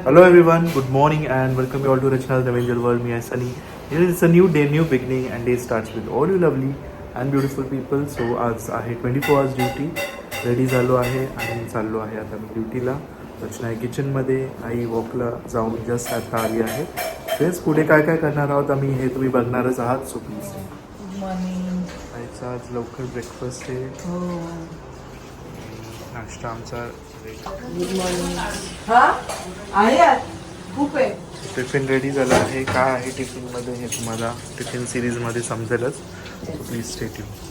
Hello everyone, good morning and welcome you all to Rachna's Avenger World. Me and Sunny. It's a new day, new beginning and day starts with all you lovely and beautiful people. So आज आहे 24 hours duty. Ready झालो आहे आणि चाललो आहे आता मी ड्युटीला. रचना आहे किचनमध्ये, आई वॉकला जाऊन जस्ट आता आली आहे. तेच पुढे काय काय करणार आहोत आम्ही हे तुम्ही बघणारच आहात. So please. Good morning. आईचा आज लवकर ब्रेकफास्ट आहे. हो. नाश्ता आमचा गुड मॉर्निंग. हा आहे आज खूप आहे. टिफिन रेडी झाला आहे. काय आहे टिफिनमध्ये हे तुम्हाला टिफिन सिरीजमध्ये समजेलच. Please stay tune.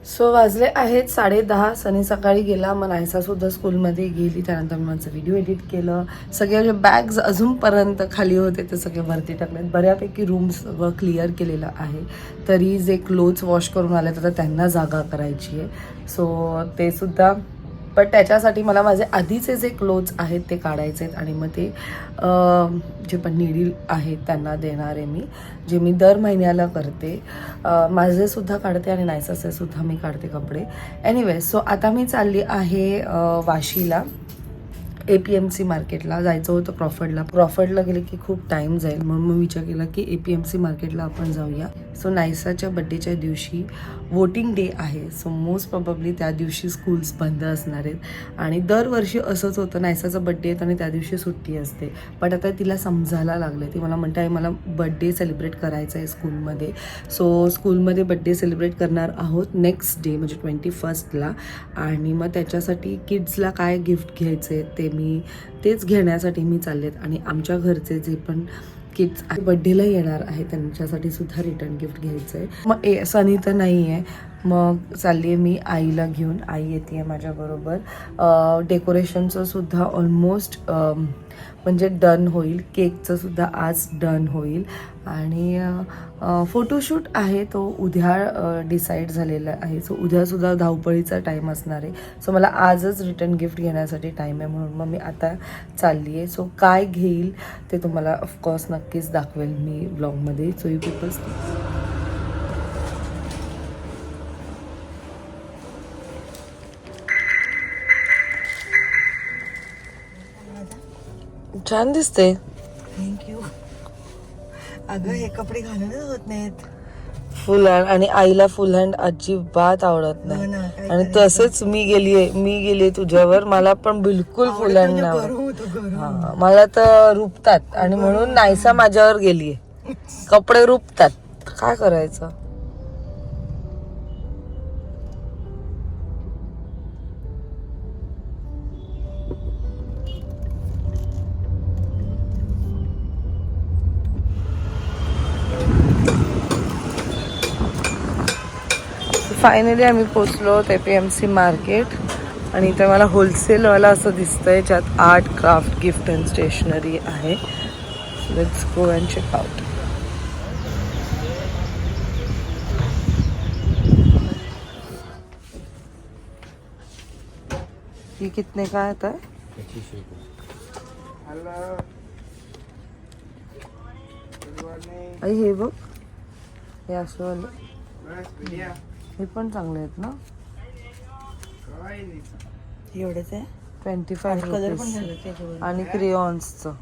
सो वाजले आहेत 10:30. सनी सकाळी गेला, मग नायसासुद्धा स्कूलमध्ये गेली. त्यानंतर मी माझं व्हिडिओ एडिट केलं. सगळे बॅग्स अजूनपर्यंत खाली होते ते सगळे वरती टाकलेत. बऱ्यापैकी रूम्स सगळं क्लिअर केलेलं आहे. तरी जे क्लोथ्स वॉश करून आले तर त्यांना जागा करायची आहे. सो ते सुद्धा, पण त्याच्यासाठी मला माझे आधीचे जे क्लोथ्स आहेत ते काढायचे आहेत आणि मग ते जे पण नीडी आहेत त्यांना देणार आहे मी, जे मी दर महिन्याला करते. माझेसुद्धा काढते आणि नायसाचे सुद्धा मी काढते कपडे. एनिवे, सो आता मी चालली आहे वाशीला. APMC मार्केटला जायचं होतं. क्रॉफर्डला गेले की खूप टाईम जाईल, म्हणून मी विचार केला की APMC मार्केटला आपण जाऊया. सो नायसाच्या बड्डेच्या दिवशी वोटिंग डे आहे. सो मोस्ट प्रॉबब्ली त्या दिवशी स्कूल्स बंद असणार आहेत आणि दरवर्षी असंच होतं. नायसाचा बड्डे येतो आणि त्या दिवशी सुट्टी असते. पण आता तिला समजायला लागलं. ती मला म्हणते आहे मला बड्डे सेलिब्रेट करायचा आहे स्कूलमध्ये. सो स्कूलमध्ये बड्डे सेलिब्रेट करणार आहोत नेक्स्ट डे म्हणजे 21st आणि मग त्याच्यासाठी किड्सला काय गिफ्ट घ्यायचे ते मी तेच घेण्यासाठी मी चाललेत. आणि आमच्या घरचे जे पण किड्स बड्डेला येणार आहे त्यांच्यासाठी सुद्धा रिटर्न गिफ्ट घ्यायचं आहे. मग सनी तर नाही आहे, मग चालली आहे मी आईला घेऊन. आई येते आहे माझ्याबरोबर. डेकोरेशनचं सुद्धा ऑलमोस्ट म्हणजे डन होईल. केकचं सुद्धा आज डन होईल आणि फोटोशूट आहे तो उद्या डिसाईड झालेला आहे. सो उद्यासुद्धा धावपळीचा टाईम असणार आहे. सो मला आजच रिटर्न गिफ्ट घेण्यासाठी टाईम आहे, म्हणून मग मी आता चालली आहे. सो काय घेईल ते तुम्हाला ऑफकोर्स नक्कीच दाखवेल मी ब्लॉगमध्ये. सो यू पीपल्स छान दिसते. थँक्यू. अगं हे कपडे घालूनच होत नाहीत. फुल हँड, आणि आईला फुल हँड अजिबात आवडत नाही. आणि तसंच मी गेलीये तुझ्यावर. मला पण बिलकुल फुल हँड नाही आवडत. हा, मला तर रुपतात आणि म्हणून नायसा माझ्यावर गेलीये. कपडे रुपतात, काय करायचं. फायनली आम्ही पोचलो APMC मार्केट आणि इथे मला होलसेलवाला असं दिसतंय ज्यात art, craft, gift and stationery आहे. Let's go and check out. ये कितने का आता है? 25 आई हे बघ, हे असं वाले हे पण चांगले आहेत ना. एवढंच आहे. 25 कलर पण रुपीज. झालं त्याच्यावर. आणि क्रेयॉन्सचं.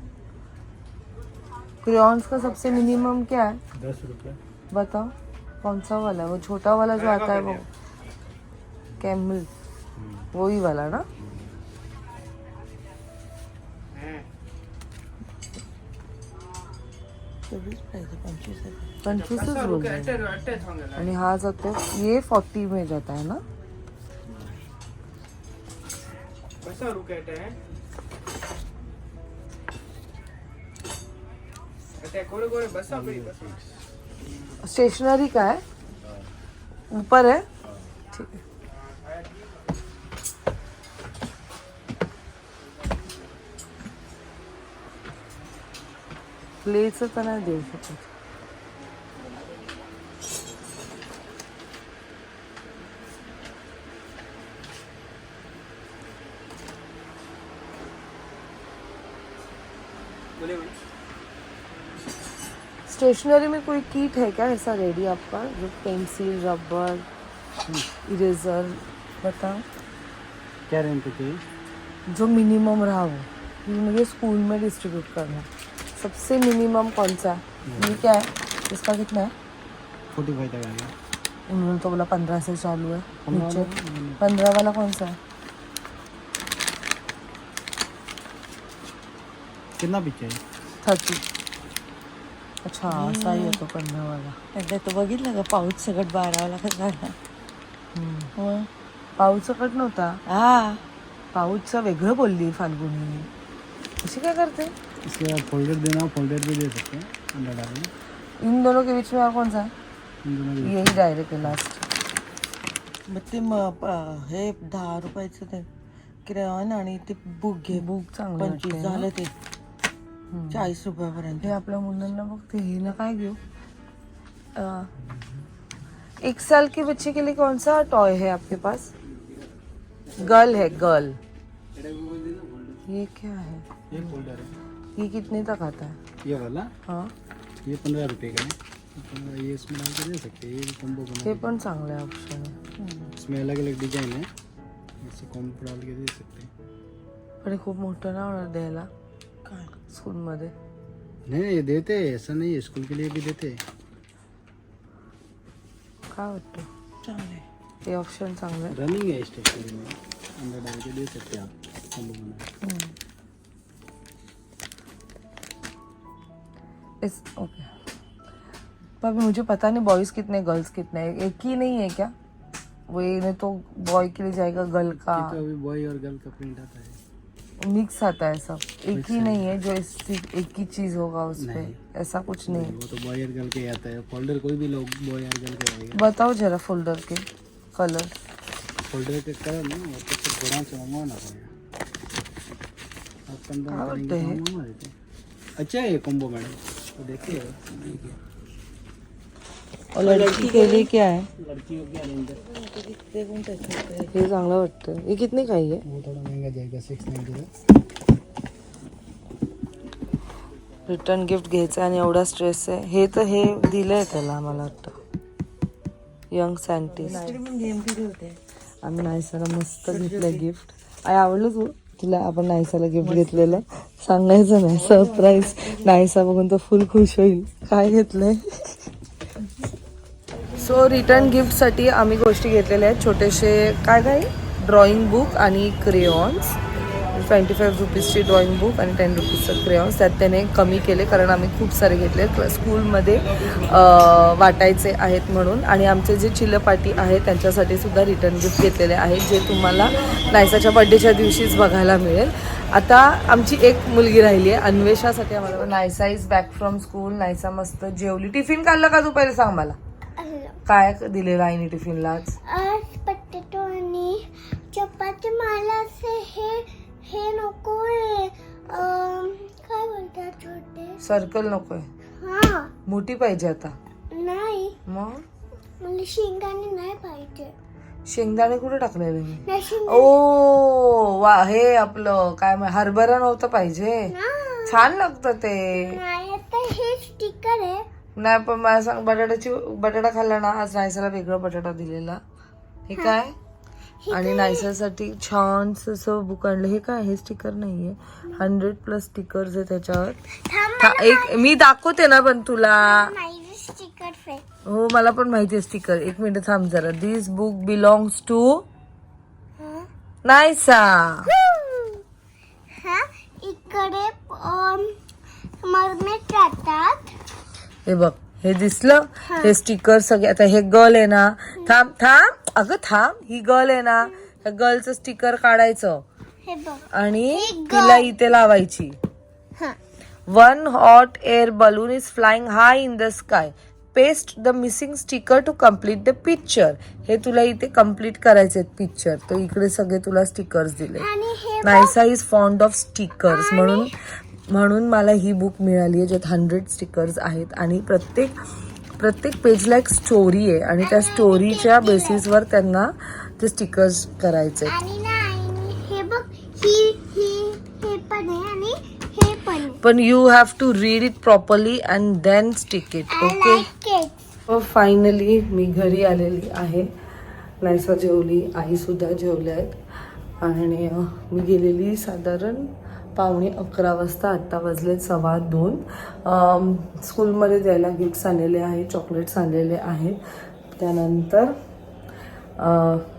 क्रेयॉन्स का सबसे मिनिमम क्या है? 10 रुपये. बताओ कौन सा वाला है? वो छोटा वाला जो आता है वो कैमल, वही वाला ना. $25 आहे. 25 बोल रहे हैं. आणि हा जातो ये 40 में जाता है ना. स्टेशनरी का है? ऊपर है. ठीक है. प्लेचं तर नाही देऊ शकत. स्टेशनरी में कोई किट है क्या ऐसा रेडी आपका, जो पेंसिल, रबर, इरेजर, बताओ क्या रेंज पे चाहिए? जो मिनिमम रहा वो, ये मुझे स्कूल में डिस्ट्रीब्यूट करना है। सबसे मिनिमम कौन सा है? ये क्या है, इसका कितना है? 45 तक आ गया। उन्होंने तो बोला 15 से चालू है। 15 नीचे वाला? 15 वाला कौन सा है? कितना पीछे है? 30। अच्छा असा आहे तो 15 वाला. एकदा तो बघितलं का पाऊस सगळं 12 का काढला. पाऊसचा कट नव्हता. हा पाऊसचं वेगळं बोलली फाल्गुनी. अशी काय करते? इसके बाद फोल्डर देना, फोल्डर भी दे सकते हैं अंदर डालने। इन दोनों के बीच में और कौन सा है? इन दोनों के- यही डायरेक्ट है लास्ट. मग ते हे 10 रुपयाचं ते क्रेयॉन आणि ते बुक घे. बुक चांगलं 25 वाटतंय ना? झालं ते 40 रुपयापर्यंत. हे आपल्या मुलांना बघते हे ना काय घेऊ. 1 साल के बच्चे के लिए कौन सा टॉय है आपके पास? गर्ल है गर्ल. ये क्या है? ये फोल्डर है। ये कितने तक आता है? ये वाला हाँ ये 15 रुपये का है। 15 ये इसमें डाल के दे सकते हैं। ये कॉम्बो बना हे के- पण चांगलं आहे ऑप्शन आहे. इसमें अलग अलग डिजाइन है, इससे कॉम्बो डाल के दे सकते हैं। पण हे खूप मोठं ना होणार द्यायला काय स्कूलमध्ये. नहीं ये देते हैं, ऐसा नहीं है, स्कूल के लिए भी देते हैं। काय वाटतं? चांगले हे ऑप्शन चांगलं आहे. रनिंग है स्टेशनरी में, अंदर डाल के दे सकते हैं आप कॉम्बो बना के। इस ओके. पर मुझे पता नहीं बॉयज़ कितने गर्ल्स कितने हैं. एक ही नहीं है क्या? वो ये नहीं तो बॉय के लिए जाएगा गर्ल का ये तो अभी बॉय और गर्ल का प्रिंट आता है। मिक्स आता है सब. एक ही नहीं है जो एक ही चीज होगा उस पे. नहीं. ऐसा कुछ नहीं. वो तो बॉय और गर्ल के ही आता है। फोल्डर कोई भी लोग बॉय और गर्ल के आएगा। बताओ जरा फोल्डर के कलर. फोल्डर के कलर ना वो तो बड़ा से मंगवाना पड़ेगा। आप कंफर्म हाँ, करेंगे तो है. तो मंगवा देते हैं। अच्छा है ये कॉम्बो मैडम, तो देखिए देखिए और लड़की के लिए क्या है? लड़कियों के अंदर ते कोणतं आहे? हे चांगलं वाटतं. ये कितने का है? वो थोड़ा महंगा जाएगा 690 का। रिटर्न गिफ्ट घ्यायचं आणि एवढा स्ट्रेस आहे. हे तर हे दिलंय त्याला मला वाटतं यंग सायंटिस्ट. तरी पण गेम किती होते? आम्ही नायसाला मस्त घेतलं गिफ्ट. आई आवडलं तू तुला? आपण नायसाला गिफ्ट घेतलेलं सांगायचं नाही. सरप्राईज. नायसा बघून तो फुल खुश होईल. काय घेतलंय? सो रिटर्न गिफ्टसाठी आम्ही गोष्टी घेतलेल्या आहेत. छोटेसे काय काय ड्रॉइंग बुक आणि क्रेयॉन्स. 25 रुपीजची ड्रॉइंग बुक आणि 10 रुपीजचं क्रेयॉन्स. त्यात त्याने कमी केले कारण आम्ही खूप सारे घेतले स्कूलमध्ये वाटायचे आहेत म्हणून. आणि आमचे जे चिल्लपाटी आहेत त्यांच्यासाठी सुद्धा रिटर्न गिफ्ट घेतलेले आहेत जे तुम्हाला नायसाच्या बड्डेच्या दिवशीच बघायला मिळेल. आता आमची एक मुलगी राहिली आहे अन्वेषासाठी. आम्हाला Naysa is back from school. Naysa मस्त जेवली. टिफिन काढलं का तू? पहिले सांग मला काय दिलेलं आईने टिफिनला आज? आज बटाटो आणि चपाती. मला हे नको आहे. काय बोलतात छोटे? सर्कल नकोय. हा मोठी पाहिजे आता. नाही मग मला शेंगदाणे नाही पाहिजे. शेंगदाणे कुठे टाकलेले मी? नाही ओ वा. हे आपलं काय हरभरा नव्हतं पाहिजे. छान लागतं ते. नाही आता हे स्टिकर आहे. नाही पण मला सांग बटाटा खाल्ला ना आज. नायसाला वेगळा बटाटा दिलेला. हे काय? आणि नायसासाठी छान असं बुक आणलं. हे काय? हे स्टिकर नाहीये. 100+ स्टिकर्स आहे त्याच्यावर. एक मी दाखवते ना पण तुला. नाही स्टिकर आहे. हो मला पण माहिती आहे स्टिकर. एक मिनिट थांब जरा. दिस बुक बिलॉंग्स टू नायसा. हा इकडे मरमेट राहतात. हे बघ हे दिसलं. हे स्टिकर सगळे. आता हे गर्ल आहे ना. थांब थांब अगं थांब. ही गर्ल आहे ना. ह्या गर्लचं स्टिकर काढायचं हे बघ. आणि तिला इथे लावायची. हा 1 hot air balloon is flying high in the sky. Paste the missing sticker to complete the picture. हे तुला इथे कम्प्लीट करायचे पिक्चर. तर इकडे सगळे तुला स्टिकर्स दिले. आणि हे Naysa is fond of stickers म्हणून मला ही बुक मिळाली आहे ज्यात 100 स्टिकर्स आहेत. आणि प्रत्येक पेजला एक स्टोरी आहे आणि त्या स्टोरीच्या बेसिसवर त्यांना ते स्टिकर्स करायचे. आणि नाही हे बघ हे पण आहे आणि हे पण आहे. पण you have to read it properly and then stick it. I okay. like it. Finally मी घरी आलेली आहे. नायसा जेवली, आई सुद्धा जेवल्या आहेत आणि मी गेलेली साधारण 11:15 वाजता. आत्ता वाजले 2:15. स्कूलमध्ये द्यायला गिफ्ट्स आणलेले आहेत, चॉकलेट्स आणलेले आहेत. त्यानंतर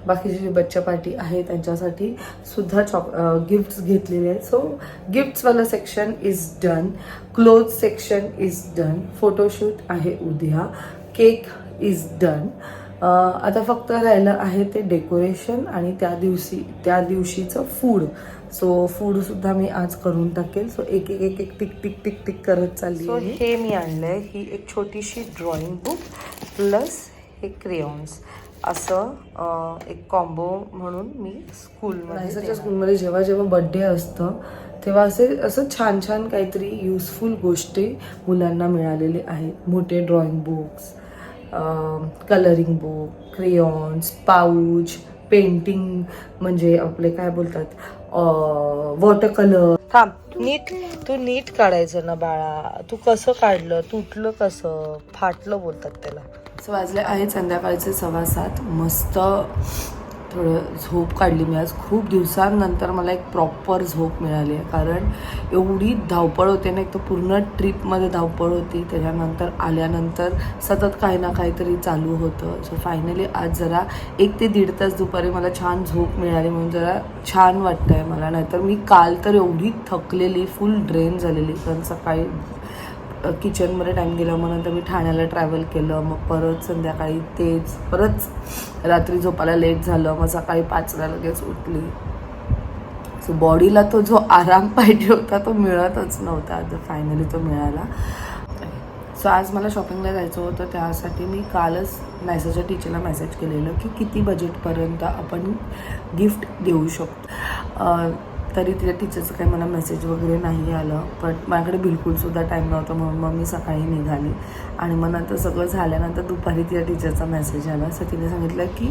बाकीची जी बच्चा पार्टी आहे त्यांच्यासाठी सुद्धा गिफ्ट्स घेतलेले आहेत. सो गिफ्ट्सवालं section is done, cloth section is done, photoshoot आहे उद्या, केक इज डन. आता फक्त राहिलं आहे ते डेकोरेशन आणि त्या दिवशीचं फूड. सो फूडसुद्धा मी आज करून टाकेल. सो एक एक एक एक टिक टिक टिक टिक करत चालली. सो हे मी आणलंय, ही एक छोटीशी ड्रॉइंग बुक प्लस हे क्रेयॉन्स, असं एक कॉम्बो म्हणून मी स्कूलमध्ये जेव्हा जेव्हा बड्डे असतं तेव्हा असं छान छान काहीतरी युजफुल गोष्टी मुलांना मिळालेले आहेत. मोठे drawing books, colouring book, crayons, pouch, painting म्हणजे आपले काय बोलतात वॉटर कलर. थांब, तू नीट काढायचं ना बाळा. तू कसं काढलं, तुटलं कसं, फाटलं बोलतात त्याला. वाजले आहेत संध्याकाळचे 7:15. मस्त थोडं झोप काढली मी आज. खूप दिवसांनंतर मला एक प्रॉपर झोप मिळाली आहे, कारण एवढी धावपळ होते ना. एक तर पूर्ण ट्रिपमध्ये धावपळ होती, त्याच्यानंतर आल्यानंतर सतत काही ना काहीतरी चालू होतं. सो फायनली आज जरा 1 ते 1.5 तास दुपारी मला छान झोप मिळाली, म्हणून जरा छान वाटतं आहे मला. नाहीतर मी काल तर एवढी थकलेली, फुल ड्रेन झालेली, कारण सकाळी किचनमध्ये टाईम गेला, मग नंतर मी ठाण्याला ट्रॅव्हल केलं, मग परत संध्याकाळी तेच, परत रात्री झोपायला लेट झालं, मग सकाळी 5ला लगेच उठली. सो बॉडीला तो जो आराम पाहिजे होता तो मिळतच नव्हता. आता फायनली तो मिळाला. सो आज मला शॉपिंगला जायचं होतं, त्यासाठी मी कालच नायसाच्या टीचरला मेसेज केलेलं की किती बजेटपर्यंत आपण गिफ्ट देऊ शकतो. तरी तिच्या टीचरचं काही मला मेसेज वगैरे नाही आलं, पण माझ्याकडे बिलकुलसुद्धा टाईम नव्हता, म्हणून मग मी सकाळी निघाली. आणि मग नंतर सगळं झाल्यानंतर दुपारी तिच्या टीचरचा मेसेज आला. सो तिने सांगितलं की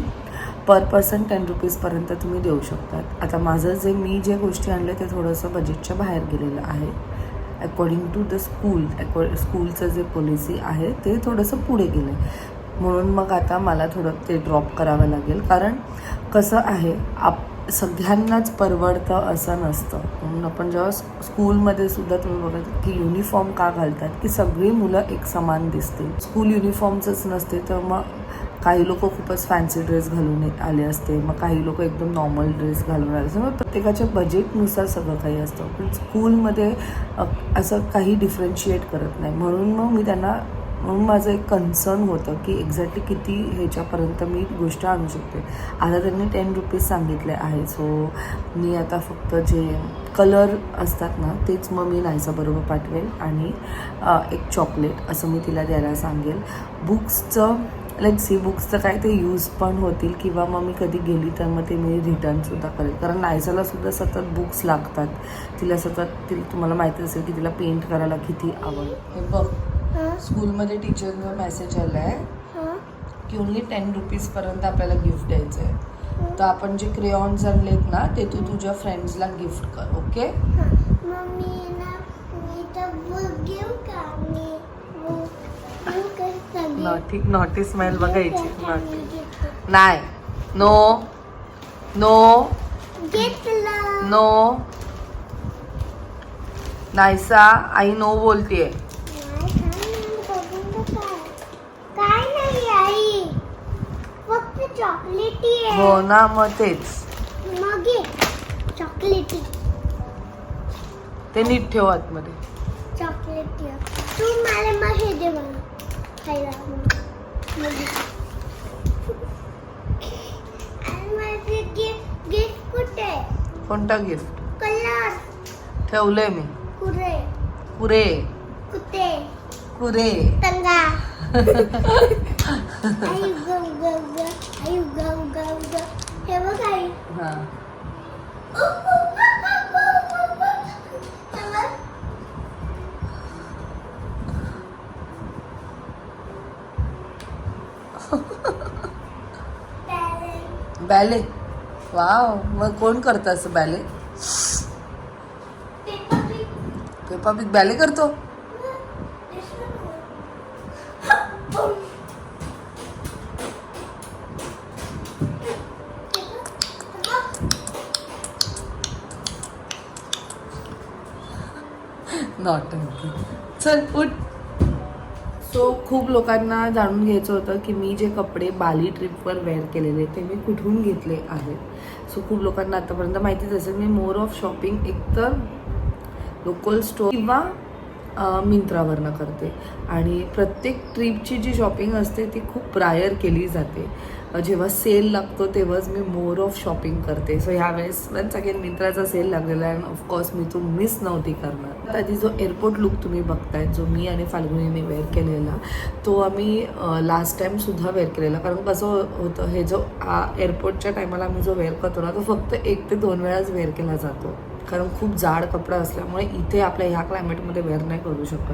पर पर्सन 10 रुपीजपर्यंत तुम्ही देऊ शकतात. आता माझं मी जे गोष्टी आणल्या ते थोडंसं बजेटच्या बाहेर गेलेलं आहे. अकॉर्डिंग टू द स्कूलचं जे पॉलिसी आहे ते थोडंसं पुढे गेलं आहे, म्हणून मग आता मला थोडं ते ड्रॉप करावं लागेल. कारण कसं आहे, सगळ्यांनाच परवडतं असं नसतं. म्हणून आपण जेव्हा स्कूलमध्ये सुद्धा तुम्ही बघा की युनिफॉर्म का घालतात, की सगळी मुलं एक समान दिसतील. स्कूल युनिफॉर्मचंच नसते, तर मग काही लोक खूपच फॅन्सी ड्रेस घालून आले असते, मग काही लोक एकदम नॉर्मल ड्रेस घालून आले असते. मग प्रत्येकाच्या बजेटनुसार सगळं काही असतं, पण स्कूलमध्ये असं काही डिफरन्शिएट करत नाही. म्हणून माझं एक कन्सर्न होतं की एक्झॅक्टली किती ह्याच्यापर्यंत मी गोष्ट आणू शकते. आता त्यांनी 10 रुपीज सांगितले आहे. सो मी आता फक्त जे कलर असतात ना तेच मग मी नायसाबरोबर पाठवेल आणि एक चॉकलेट असं मी तिला द्यायला सांगेल. बुक्सचं काय ते यूज पण होतील, किंवा मग मी कधी गेली तर मग ते मी रिटर्नसुद्धा करेल, कारण नायसालासुद्धा सतत बुक्स लागतात. तुम्हाला माहिती असेल की तिला पेंट करायला किती आवडतं. हे बघ, स्कूलमध्ये टीचरचा मेसेज आला आहे की ओन्ली 10 रुपीजपर्यंत आपल्याला गिफ्ट द्यायचं आहे. तर आपण जे क्रेयॉन्स आणलेत ना ते तू तुझ्या फ्रेंड्सला गिफ्ट कर. ओके. मम्मी ना मी तर बुक घेऊ का? मी ठीक, नॉटी स्मेल बघायची. नाही, नो घेतलं. नो. नायसा, आई नो बोलतेय. काय नाही आई, फक्त चॉकलेटी आहे. हो ना, मग तेच. मग घे चॉकलेटी. ते नीट ठेव आतमध्ये. चॉकलेटी तू मला मग हे दे मला खायला. आणि माझे गिफ्ट कुठे? कोणता गिफ्ट? कलर ठेवलंय मी. कुरे कुरे तंगा. आई गौ हे बघ आई. हा. बॅले. वाव, मग कोण करतं असं बॅले? पेपा बिग बॅले करतो. नॉटंकी. चल उठ. सो खूप लोकांना जाणून घ्यायचं होतं की मी जे कपडे बाली ट्रिपवर वेअर केलेले ते मी कुठून घेतले आहेत. सो खूप लोकांना आतापर्यंत माहितीच असेल मी मोर ऑफ शॉपिंग एकतर लोकल स्टोर किंवा मिंत्रावरनं करते. आणि प्रत्येक ट्रिपची जी शॉपिंग असते ती खूप प्रायर केली जाते. जेव्हा सेल लागतो तेव्हाच मी मोर ऑफ शॉपिंग करते. सो ह्यावेळेस वन्स अगेन मिंत्राचा सेल लागलेला आहे. अँड ऑफकोर्स मी तो मिस नव्हती करणार. आधी जो एअरपोर्ट लुक तुम्ही बघताय जो मी आणि फाल्गुनीने वेअर केलेला तो आम्ही लास्ट टाईमसुद्धा वेअर केलेला. कारण कसं होतं हे जो एअरपोर्टच्या टायमाला आम्ही जो वेअर करतो ना तो फक्त 1 ते 2 वेळाच वेअर केला जातो. कारण खूप जाड कपडा असल्यामुळे इथे आपल्या ह्या क्लायमेटमध्ये वेअर नाही करू शकत.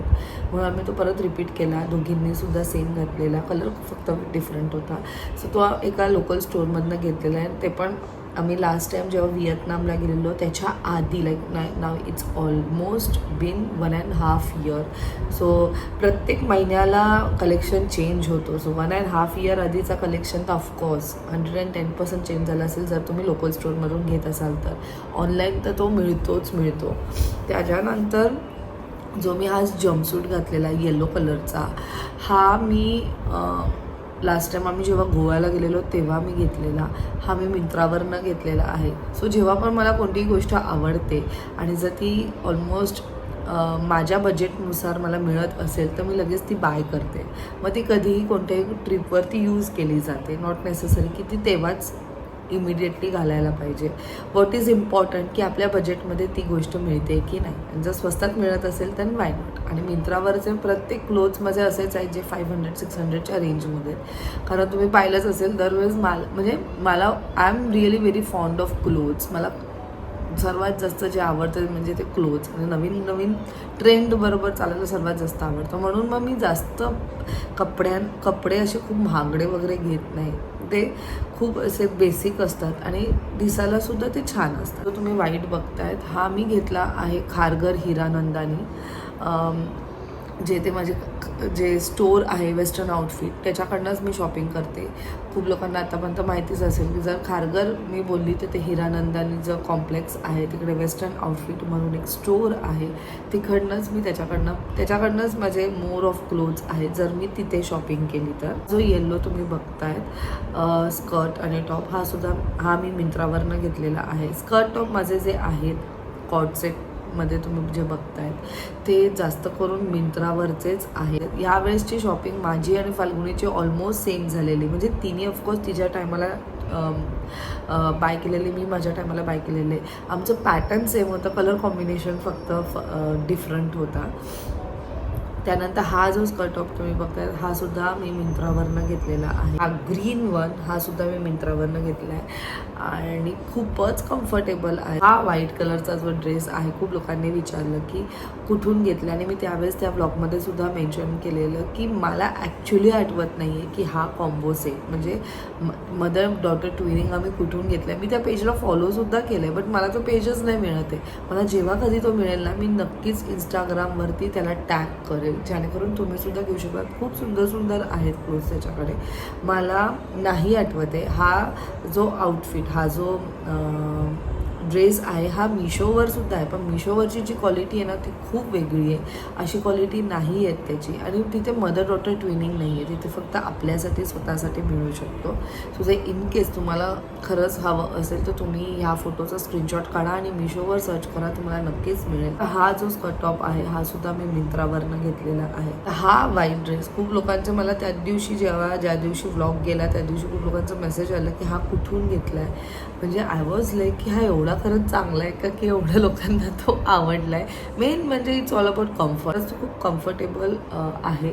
म्हणून आम्ही तो परत रिपीट केला. दोघींनी सुद्धा सेम घातलेला. कलर फक्त डिफरंट होता. सो तो एका लोकल स्टोअरमधनं घेतलेला आहे. ते पण आम्ही लास्ट टाईम जेव्हा व्हिएतनामला गेलेलो त्याच्या आधी नाव it's almost been 1.5 year. So प्रत्येक महिन्याला कलेक्शन चेंज होतो. सो 1.5 year आधीचा कलेक्शन तर ऑफकोर्स 110% चेंज झाला असेल जर तुम्ही लोकल स्टोअरमधून घेत असाल तर. ऑनलाईन तर तो मिळतो. त्याच्यानंतर जो मी हा जम्पसूट घातलेला येलो कलरचा हा मी लास्ट टाईम आम्ही जेव्हा गोव्याला गेलेलो तेव्हा मी घेतलेला. हा मी मिंत्रावरनं घेतलेला आहे. सो जेव्हा पण मला कोणतीही गोष्ट आवडते आणि जर ती ऑलमोस्ट माझ्या बजेटनुसार मला मिळत असेल तर मी लगेच ती बाय करते. मग ती कधीही कोणत्याही ट्रिपवरती यूज केली जाते. नॉट नेसेसरी की ती तेव्हाच इमिडिएटली घालायला पाहिजे. व्हॉट इज इम्पॉर्टंट की आपल्या बजेटमध्ये ती गोष्ट मिळते की नाही. आणि जर स्वस्तात मिळत असेल तर वाय नॉट. आणि मिंत्रावरचे प्रत्येक क्लोथ्स माझे असेच आहेत जे 500-600च्या रेंजमध्ये. कारण तुम्ही पाहिलंच असेल दरवेळेस मला I am really very fond of clothes. मला सर्वात जास्त जे आवडतं म्हणजे ते क्लोथ्स आणि नवीन ट्रेंड बरोबर चालायला सर्वात जास्त आवडतं. म्हणून मग मी जास्त कपडे असे खूप महागडे वगैरे घेत नाही. ते खूप असे बेसिक असतात आणि दिसायलासुद्धा ते छान असतात. तुम्ही व्हाईट बघतायत हा मी घेतला आहे खारघर हिरानंदानी. जे ते माझे जे स्टोअर आहे वेस्टर्न आउटफिट त्याच्याकडनंच मी शॉपिंग करते. खूप लोकांना आतापर्यंत माहितीच असेल की जर खारघर मी बोलली तर ते हिरानंदानी जो कॉम्प्लेक्स आहे तिकडे वेस्टर्न आउटफिट म्हणून एक स्टोअर आहे. तिकडनंच मी त्याच्याकडनंच माझे मोर ऑफ क्लोथ्स आहेत जर मी तिथे शॉपिंग केली तर. जो येल्लो तुम्ही बघतायत स्कर्ट आणि टॉप हा मी मिंत्रावरनं घेतलेला आहे. स्कर्ट टॉप माझे जे आहेत कॉर्डसेट मध्ये तुम्ही जे बघतायत ते जास्त करून मिंत्रावरचेच आहेत. यावेळेसची शॉपिंग माझी आणि फाल्गुनीची ऑलमोस्ट सेम झालेली. म्हणजे तिने ऑफकोर्स तिच्या टायमाला बाय केलेली मी माझ्या टायमाला बाय केलेले. आमचं पॅटर्न सेम होतं. कलर कॉम्बिनेशन फक्त डिफरंट होता. त्यानंतर हा जो स्कर्ट टॉप तुम्ही बघताय हा सुद्धा मी मिंत्रावरनं घेतलेला आहे. हा ग्रीन वन हा सुद्धा मी मिंत्रावरनं घेतला आहे आणि खूपच कम्फर्टेबल आहे. हा व्हाईट कलरचा जो ड्रेस आहे खूप लोकांनी विचारलं की कुठून घेतला आणि मी त्यावेळेस त्या ब्लॉगमध्ये सुद्धा मेन्शन केलेलं की मला ॲक्च्युली आठवत नाही आहे की हा कॉम्बो सेट म्हणजे मदर डॉटर ट्विनिंग आम्ही कुठून घेतला आहे. मी त्या पेजला फॉलोसुद्धा केलं आहे बट मला तो पेजच नाही मिळत आहे. मला जेव्हा कधी तो मिळेल ना मी नक्कीच इंस्टाग्रामवरती त्याला टॅग करेल जेणेकरून तुम्ही सुद्धा घेऊ शकता. खूप सुंदर आहेत क्लोथ्स त्याच्याकडे. मला नाही आठवत आहे हा जो आउटफिट हा जो ड्रेस आहे हा मिशोवर सुद्धा आहे पण मिशोवरची जी क्वालिटी आहे ना ती खूप वेगळी आहे. अशी क्वालिटी नाही आहे त्याची आणि तिथे मदर डॉटर ट्विनिंग नाही आहे. तिथे फक्त आपल्यासाठी स्वतःसाठी मिळू शकतो. सो जर इन केस तुम्हाला खरंच हवं असेल तर तुम्ही ह्या फोटोचा स्क्रीनशॉट काढा आणि मिशोवर सर्च करा तुम्हाला नक्कीच मिळेल. हा जो स्कर्ट टॉप आहे हा सुद्धा मी मिंत्रावरनं घेतलेला आहे. हा व्हाईट ड्रेस खूप लोकांचे मला त्या दिवशी ज्या दिवशी व्लॉग गेला त्या दिवशी खूप लोकांचा मेसेज आला की हा कुठून घेतला आहे. म्हणजे आय वॉज लाईक की हा एवढा खरंच चांगला आहे का की एवढ्या लोकांना तो आवडला आहे. मेन म्हणजे इट्स ऑल अबाउट कम्फर्ट. तो खूप कम्फर्टेबल आहे.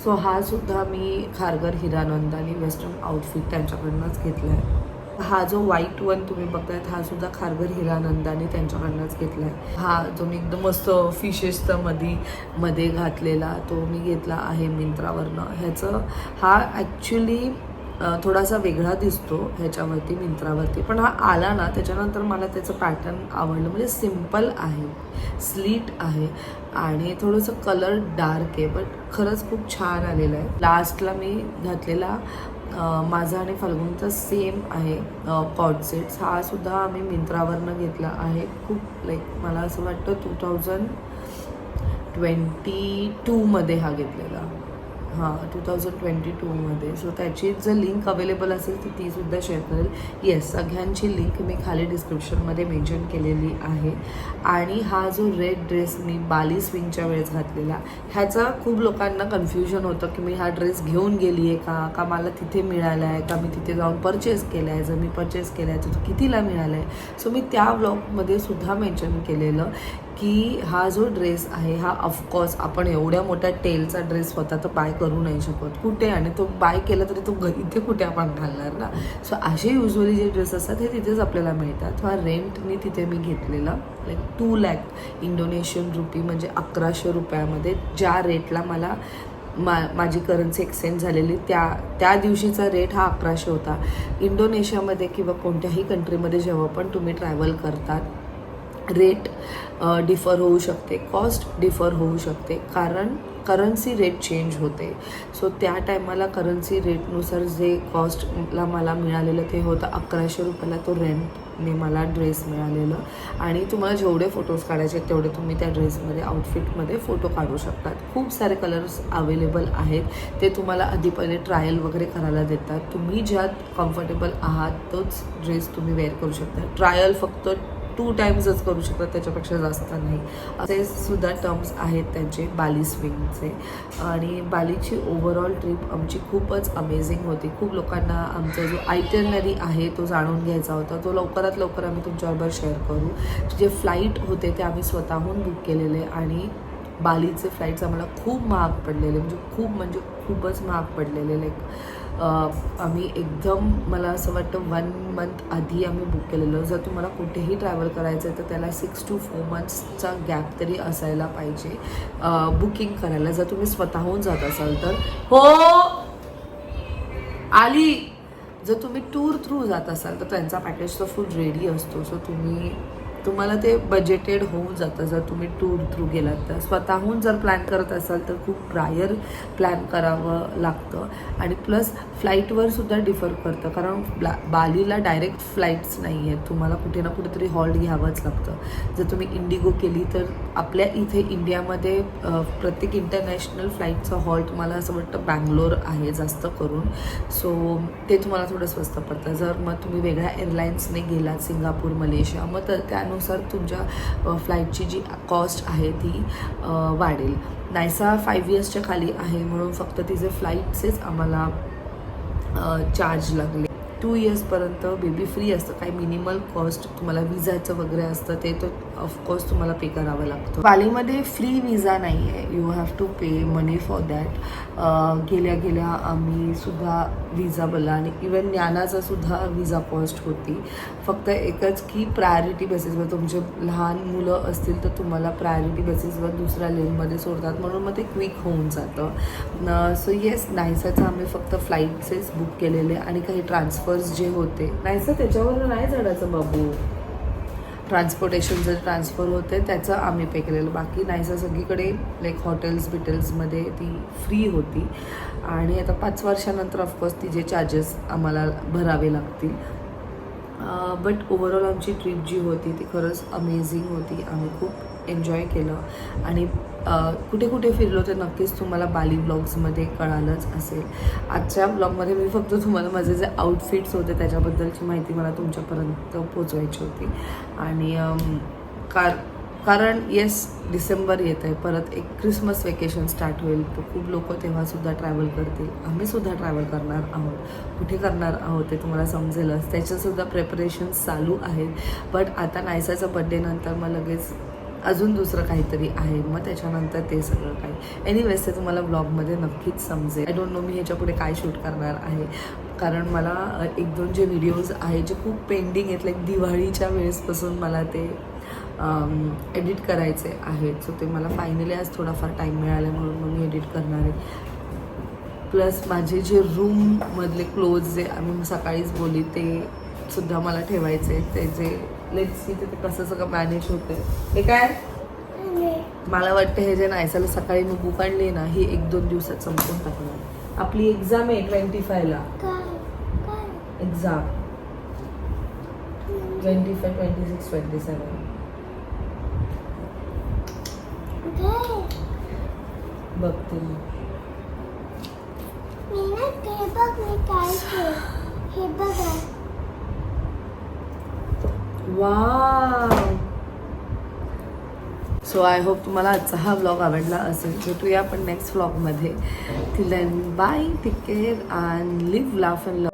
सो हा सुद्धा मी खारघर हिरानंदानी वेस्टर्न आउटफिट त्यांच्याकडनंच घेतला आहे. हा जो व्हाईट वन तुम्ही बघतायत हा सुद्धा खारघर हिरानंदानी त्यांच्याकडनंच घेतला आहे. हा जो मी एकदम मस्त फिशेसचा मध्ये घातलेला तो मी घेतला आहे मिंत्रावरनं. हा ॲक्च्युली थोडासा वेगळा दिसतो ह्याच्यावरती मिंत्रावरती, पण हा आला ना त्याच्यानंतर मला त्याचं पॅटर्न आवडलं. म्हणजे सिम्पल आहे, स्लीट आहे आणि थोडंसं कलर डार्क आहे, बट खरंच खूप छान आलेलं आहे. लास्टला मी घातलेला माझा आणि फाल्गुनचा सेम आहे कॉर्ड सेट्स. हा सुद्धा आम्ही मिंत्रावरनं घेतला आहे. खूप मला असं वाटतं 2022मध्ये हा घेतलेला. 2022मध्ये. सो त्याची जर लिंक अवेलेबल असेल तर ती सुद्धा शेअर करेल. येस, सगळ्यांची लिंक मी खाली डिस्क्रिप्शनमध्ये मेन्शन केलेली आहे. आणि हा जो रेड ड्रेस मी बाली स्विंगच्या वेळेस घातलेला, ह्याचा खूप लोकांना कन्फ्युजन होतं की मी हा ड्रेस घेऊन गेली आहे का मला तिथे मिळाला आहे का मी तिथे जाऊन परचेस केला आहे. जर मी परचेस केला आहे तर तो कितीला मिळाला आहे. सो मी त्या व्लॉगमध्ये सुद्धा मेन्शन केलेलं की हा जो ड्रेस आहे हा ऑफकोर्स आपण एवढ्या मोठ्या टेलचा ड्रेस स्वतः तर बाय करू नाही शकत कुठे, आणि तो बाय केला तरी तो इथे कुठे आपण घालणार ना. सो असे युजली जे ड्रेस असतात हे तिथेच आपल्याला मिळतात. हा रेंटनी तिथे मी घेतलेला 2 लाख इंडोनेशियन रुपी म्हणजे 1100 रुपयामध्ये. ज्या रेटला मला माझी करन्सी एक्सचेंज झालेली त्या दिवशीचा रेट हा 1100 होता. इंडोनेशियामध्ये किंवा कोणत्याही कंट्रीमध्ये जेव्हा पण तुम्ही ट्रॅव्हल करतात रेट डिफर होऊ शकते, कॉस्ट डिफर होऊ शकते, कारण करन्सी रेट चेंज होते. सो त्या टायमाला करन्सी रेटनुसार जे कॉस्टला मला मिळालेलं ते होतं 1100 रुपयाला. तो रेंटने मला ड्रेस मिळालेलं. आणि तुम्हाला जेवढे फोटोज काढायचे तेवढे तुम्ही त्या ड्रेसमध्ये आउटफिटमध्ये फोटो काढू शकतात. खूप सारे कलर्स अवेलेबल आहेत. ते तुम्हाला आधी पहिले ट्रायल वगैरे करायला देतात. तुम्ही ज्यात कम्फर्टेबल आहात तोच ड्रेस तुम्ही वेअर करू शकता. ट्रायल फक्त 2 टाईम्सच करू शकतात, त्याच्यापेक्षा जास्त नाही. असे सुद्धा टर्म्स आहेत त्यांचे बाली स्विंगचे. आणि बालीची ओव्हरऑल ट्रिप आमची खूपच अमेझिंग होती. खूप लोकांना आमचा जो आयटनरी आहे तो जाणून घ्यायचा होता. तो लवकरात लवकर आम्ही तुमच्याबरोबर शेअर करू. जे फ्लाईट होते ते आम्ही स्वतःहून बुक केलेले आणि बालीचे फ्लाईट्स आम्हाला खूप महाग पडलेले, म्हणजे खूपच महाग पडलेले. आम्ही एकदम मला असं वाटतं 1 मंथ आधी आम्ही बुक केलेलं. जर तुम्हाला कुठेही ट्रॅव्हल करायचं आहे तर त्याला 6 to 4 मंथ्सचा गॅप तरी असायला पाहिजे बुकिंग करायला, जर तुम्ही स्वतःहून जात असाल तर. हो आली. जर तुम्ही टूर थ्रू जात असाल तर त्यांचा पॅकेज तर फुल रेडी असतो. सो तुम्हाला ते बजेटेड होऊन जातं जर तुम्ही टूर थ्रू गेलात तर. स्वतःहून जर प्लॅन करत असाल तर खूप प्रायर प्लॅन करावं लागतं. आणि प्लस फ्लाईटवर सुद्धा डिफर करतं, कारण बालीला डायरेक्ट फ्लाईट्स नाही आहेत. तुम्हाला कुठे ना कुठेतरी हॉल्ट घ्यावंच लागतं. जर तुम्ही इंडिगो केली तर आपल्या इथे इंडियामध्ये प्रत्येक इंटरनॅशनल फ्लाईटचं हॉल्ट मला असं वाटतं बँगलोर आहे जास्त करून. सो ते तुम्हाला थोडं स्वस्त पडतं. जर मग तुम्ही वेगळ्या एअरलाईन्सने गेलात, सिंगापूर, मलेशिया, मग तर त्यानुसार तुमच्या फ्लाईटची जी कॉस्ट आहे ती वाढेल. नायसा 5 इयर्सच्या खाली आहे म्हणून फक्त तिचे फ्लाईटचेच आम्हाला चार्ज लागले. 2 इयर्सपर्यंत बेबी फ्री असतं. काही मिनिमल कॉस्ट तुम्हाला विजाचं वगैरे असतं ते तर ऑफकोर्स तुम्हाला पे करावं लागतं. बालीमध्ये फ्री विजा नाही आहे, you have to pay money for that. गेल्या आम्ही सुद्धा विजा बोलला आणि इवन ज्ञानाचा सुद्धा विजा कॉस्ट होती. फक्त एकच की प्रायोरिटी बेसिसवर तुमचे लहान मुलं असतील तर तुम्हाला प्रायोरिटी बेसिसवर दुसऱ्या लेनमध्ये सोडतात, म्हणून मग ते क्विक होऊन जातं. सो येस, नायसाचं आम्ही फक्त फ्लाईटचेच बुक केलेले आणि काही ट्रान्सफर्स जे होते नायसा त्याच्यावर नाही चढायचं बाबू. ट्रान्सपोर्टेशन जे ट्रान्सफर होते त्याचं आम्ही पे केलेलं. बाकी नायसा सगळीकडे हॉटेल्समध्ये ती फ्री होती. आणि आता 5 वर्षानंतर ऑफकोर्स तिचे चार्जेस आम्हाला भरावे लागतील. बट ओव्हरऑल आमची ट्रिप जी होती ती खरंच अमेझिंग होती. आम्ही खूप एन्जॉय केलं आणि कुठे कुठे फिरलो ते नक्कीच तुम्हाला बाली ब्लॉग्समध्ये कळालंच असेल. आजच्या ब्लॉगमध्ये मी फक्त तुम्हाला माझे जे आउटफिट्स होते त्याच्याबद्दलची माहिती मला तुमच्यापर्यंत पोचवायची होती. आणि कारण येस, डिसेंबर येत आहे, परत एक क्रिसमस वेकेशन स्टार्ट होईल, तर खूप लोक तेव्हासुद्धा ट्रॅव्हल करतील. आम्हीसुद्धा ट्रॅव्हल करणार आहोत. कुठे करणार आहोत ते तुम्हाला समजेलच. त्याच्यासुद्धा प्रेपरेशन्स चालू आहेत. बट आता नायसाचा बड्डेनंतर मग लगेच अजून दुसरं काहीतरी आहे, मग त्याच्यानंतर ते सगळं काही. एनिवेज ते तुम्हाला ब्लॉगमध्ये नक्कीच समजेल. आय डोंट नो मी ह्याच्यापुढे काय शूट करणार आहे, कारण मला 1-2 जे व्हिडिओज आहेत जे खूप पेंडिंग आहेत, दिवाळीच्या वेळेसपासून मला ते एडिट करायचे आहेत. सो ते मला फायनली आज थोडाफार टाईम मिळाला म्हणून मग मी एडिट करणार आहे. प्लस माझे जे रूम मधले क्लोथ जे आम्ही सकाळीच बोलली ते सुद्धा मला ठेवायचे. ते जे लेट्स सी ते कसं सगळं मॅनेज होते. हे काय मला वाटतं हे जे नायसाला सकाळी मी बुक आणली ना ही 1-2 दिवसात संपून टाकणार. आपली एक्झाम आहे 25ला. एक्झाम 25, 26, 27 बघते मी. वाव. सो आय होप तुम्हाला आजचा हा व्लॉग आवडला असेल. भेटूया आपण नेक्स्ट व्लॉगमध्ये. Till then bye, take care and live, laugh and love.